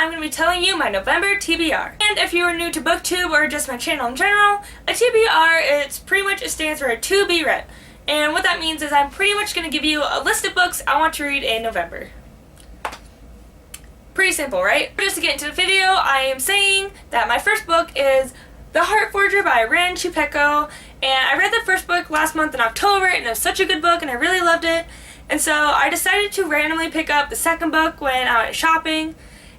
I'm going to be telling you my November TBR. And if you are new to BookTube or just my channel in general, a TBR, it's pretty much, it stands for to be read. And what that means is I'm pretty much going to give you a list of books I want to read in November. Pretty simple, right? Just to get into the video, I am saying that my first book is The Heart Forger by Ran Chupeco, and I read the first book last month in October, and it was such a good book, and I really loved it. And so I decided to randomly pick up the second book when I went shopping,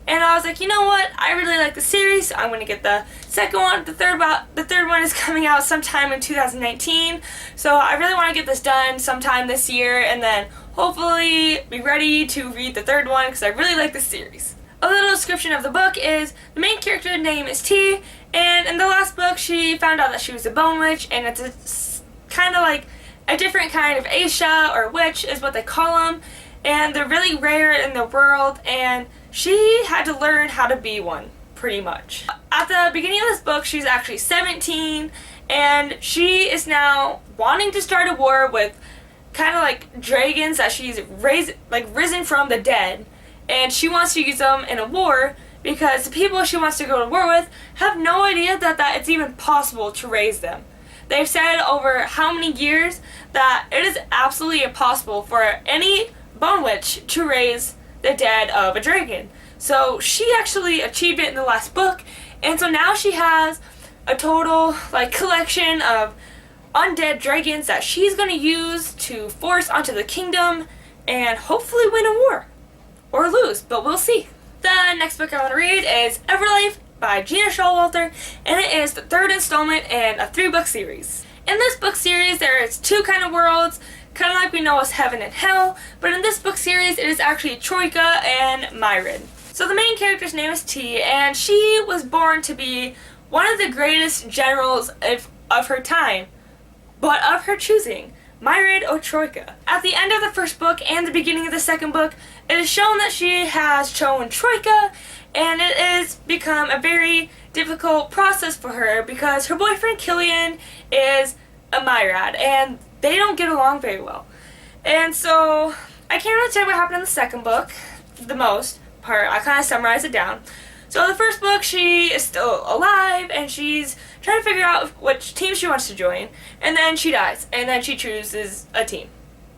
and I was like, you know what? I really like the series, so I'm going to get the second one. The third one is coming out sometime in 2019, so I really want to get this done sometime this year, and then hopefully be ready to read the third one because I really like this series. A little description of the book is the main character's name is T, and in the last book she found out that she was a bone witch, and it's kind of like a different kind of Aisha or witch is what they call them, and they're really rare in the world, and she had to learn how to be one, pretty much. At the beginning of this book, she's actually 17, and she is now wanting to start a war with kind of like dragons that she's risen from the dead, and she wants to use them in a war because the people she wants to go to war with have no idea that it's even possible to raise them. They've said over how many years that it is absolutely impossible for any bone witch to raise the dead of a dragon. So she actually achieved it in the last book, and so now she has a total collection of undead dragons that she's going to use to force onto the kingdom and hopefully win a war. Or lose, but we'll see. The next book I want to read is Everlife by Gina Showalter, and it is the third installment in a 3-book series. In this book series, there is two kind of worlds, kind of like we know as heaven and hell, but in this book series, it is actually Troika and Myrid. So the main character's name is T, and she was born to be one of the greatest generals of her time, but of her choosing, Myrid or Troika. At the end of the first book and the beginning of the second book, it is shown that she has chosen Troika, and it has become a very difficult process for her because her boyfriend Killian is a Myrad, and they don't get along very well. And so I can't really tell you what happened in the second book, the most part. I kind of summarized it down. So in the first book, she is still alive, and she's trying to figure out which team she wants to join, and then she dies, and then she chooses a team,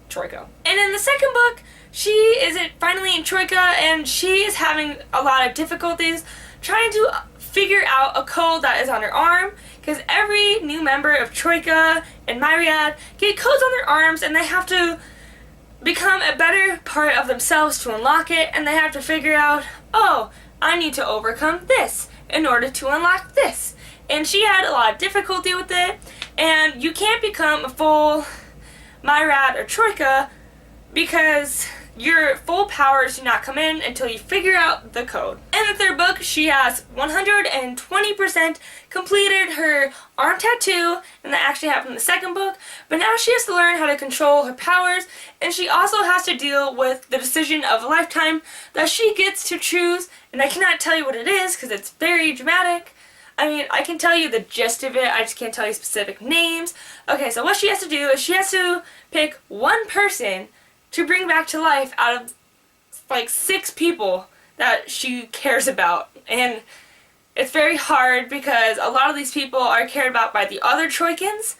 Troika. And in the second book, she is finally in Troika, and she is having a lot of difficulties trying to figure out a code that is on her arm, because every new member of Troika and Myriad get codes on their arms, and they have to become a better part of themselves to unlock it, and they have to figure out, oh, I need to overcome this in order to unlock this. And she had a lot of difficulty with it, and you can't become a full Myrad or Troika because your full powers do not come in until you figure out the code. In the third book, she has 120% completed her arm tattoo, and that actually happened in the second book, but now she has to learn how to control her powers, and she also has to deal with the decision of a lifetime that she gets to choose, and I cannot tell you what it is because it's very dramatic. I mean, I can tell you the gist of it, I just can't tell you specific names. Okay, so what she has to do is she has to pick one person to bring back to life out of 6 people that she cares about. And it's very hard because a lot of these people are cared about by the other Troikans,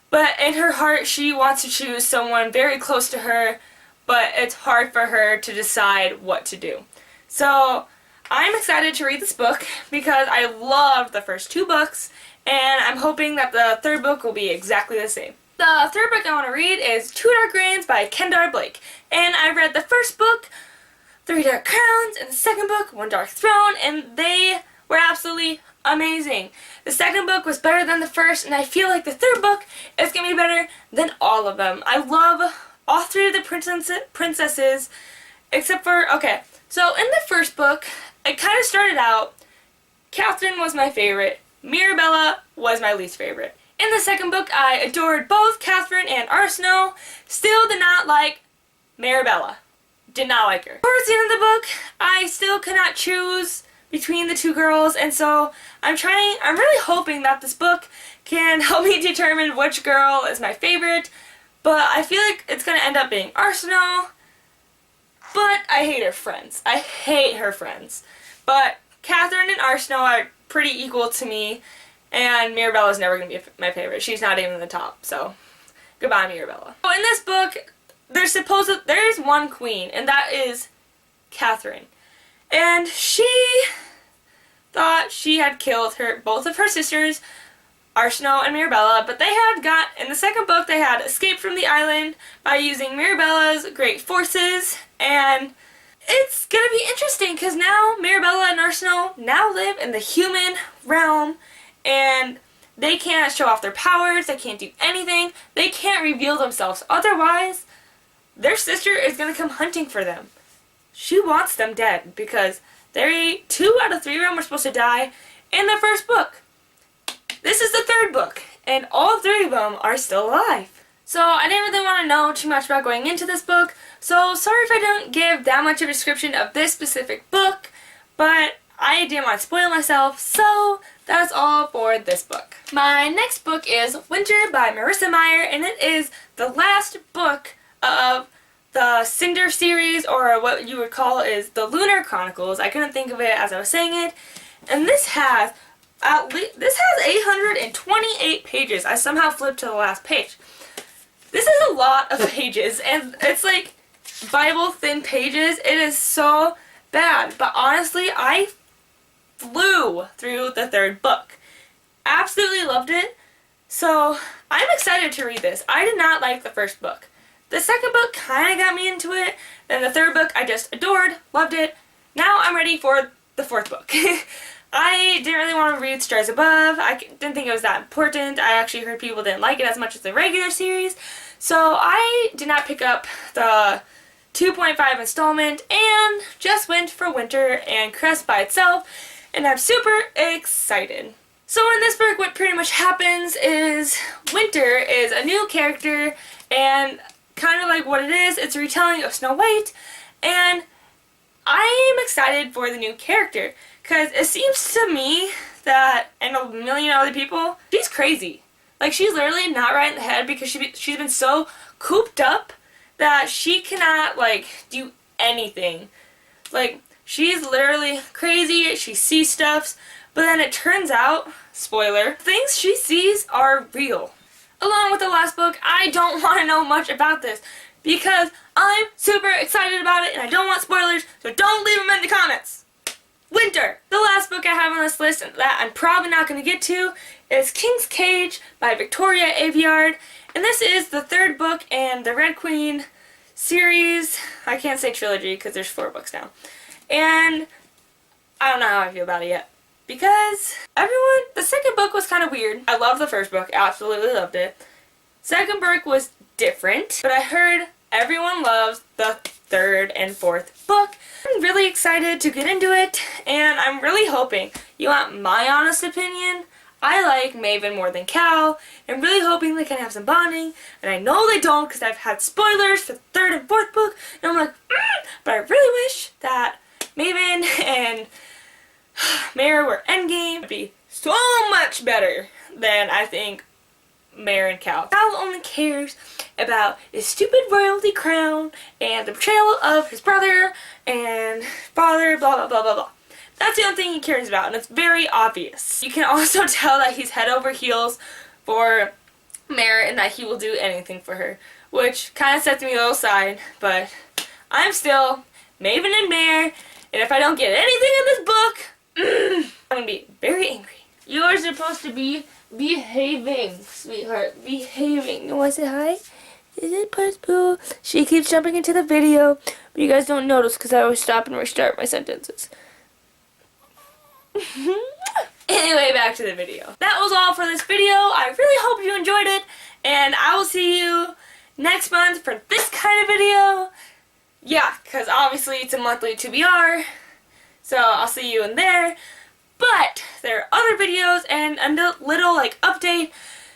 but in her heart she wants to choose someone very close to her, but it's hard for her to decide what to do. So I'm excited to read this book because I loved the first 2 books, and I'm hoping that the third book will be exactly the same. The third book I want to read is Two Dark Reigns by Kendar Blake, and I read the first book, 3 Dark Crowns, and the second book, 1 Dark Throne, and they were absolutely amazing. The second book was better than the first, and I feel like the third book is going to be better than all of them. I love all 3 of the princesses, except for, okay, so in the first book, it kind of started out, Catherine was my favorite, Mirabella was my least favorite. In the second book, I adored both Catherine and Arsenault, still did not like Mirabella. Did not like her. Towards the end of the book, I still could not choose between the 2 girls, and so I'm really hoping that this book can help me determine which girl is my favorite, but I feel like it's going to end up being Arsenault, but I hate her friends. I hate her friends. But Catherine and Arsenal are pretty equal to me, and Mirabella's never going to be my favorite. She's not even in the top, so goodbye, Mirabella. So in this book, there is one queen, and that is Catherine. And she thought she had killed both of her sisters, Arsenal and Mirabella, but in the second book, they had escaped from the island by using Mirabella's great forces, and it's gonna be interesting because now Mirabella and Arsenal now live in the human realm, and they can't show off their powers, they can't do anything, they can't reveal themselves, otherwise their sister is gonna come hunting for them. She wants them dead because 2 out of 3 of them were supposed to die in the first book. This is the third book, and all 3 of them are still alive. So I didn't really want to know too much about going into this book, so sorry if I don't give that much of a description of this specific book, but I didn't want to spoil myself, so that's all for this book. My next book is Winter by Marissa Meyer, and it is the last book of the Cinder series, or what you would call is the Lunar Chronicles. I couldn't think of it as I was saying it, and this has 828 pages. I somehow flipped to the last page. This is a lot of pages, and it's like Bible thin pages. It is so bad, but honestly, I flew through the third book. Absolutely loved it, so I'm excited to read this. I did not like the first book. The second book kind of got me into it, then the third book I just adored, loved it. Now I'm ready for the fourth book. I didn't really want to read Stars Above. I didn't think it was that important. I actually heard people didn't like it as much as the regular series. So I did not pick up the 2.5 installment and just went for Winter and Crest by itself. And I'm super excited. So in this book, what pretty much happens is Winter is a new character, and kind of like what it is, it's a retelling of Snow White. And I am excited for the new character, because it seems to me that, and a million other people, she's crazy. Like, she's literally not right in the head because she's been so cooped up that she cannot, like, do anything. Like, she's literally crazy, she sees stuff, but then it turns out, spoiler, things she sees are real. Along with the last book, I don't want to know much about this because I'm super excited about it and I don't want spoilers, so don't leave them in the comments. Winter! The last book I have on this list that I'm probably not going to get to is King's Cage by Victoria Aveyard, and this is the third book in the Red Queen series. I can't say trilogy because there's 4 books now. And I don't know how I feel about it yet. Because the second book was kind of weird. I loved the first book, absolutely loved it. Second book was different, but I heard everyone loves the third and fourth book. I'm really excited to get into it, and I'm really hoping. You want my honest opinion? I like Maven more than Cal, and I'm really hoping they can have some bonding, and I know they don't because I've had spoilers for the third and fourth book, and I'm like, but I really wish that Maven and Mare were endgame. It'd be so much better than I think Mare and Cal. Cal only cares about his stupid royalty crown and the betrayal of his brother and father, blah blah blah blah blah. That's the only thing he cares about, and it's very obvious. You can also tell that he's head over heels for Mare and that he will do anything for her, which kind of sets me a little aside, but I'm still Maven and Mare, and if I don't get anything in this book, I'm gonna be very angry. You're supposed to be behaving, sweetheart. Behaving. You wanna say hi? Is it possible? She keeps jumping into the video, but you guys don't notice because I always stop and restart my sentences. Anyway, back to the video. That was all for this video. I really hope you enjoyed it, and I will see you next month for this kind of video. Yeah, because obviously it's a monthly TBR, so I'll see you in there. But there are other videos and a little like update.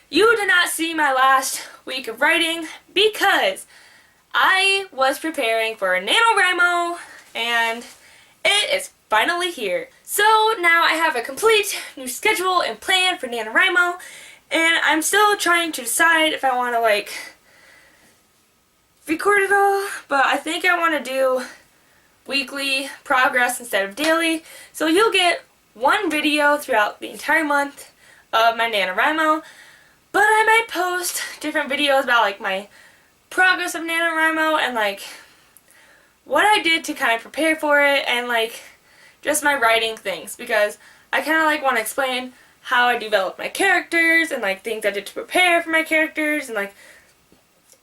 You did not see my last week of writing because I was preparing for NaNoWriMo and it is finally here. So now I have a complete new schedule and plan for NaNoWriMo, and I'm still trying to decide if I want to like record it all, but I think I want to do weekly progress instead of daily. So you'll get one video throughout the entire month of my NaNoWriMo, but I might post different videos about like my progress of NaNoWriMo and like what I did to kind of prepare for it and like just my writing things, because I kind of like want to explain how I developed my characters and like things I did to prepare for my characters and like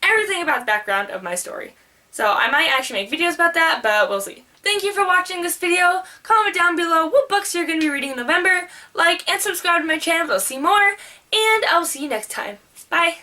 everything about the background of my story. So I might actually make videos about that, but we'll see. Thank you for watching this video. Comment down below what books you're going to be reading in November. Like and subscribe to my channel to see more, and I'll see you next time. Bye!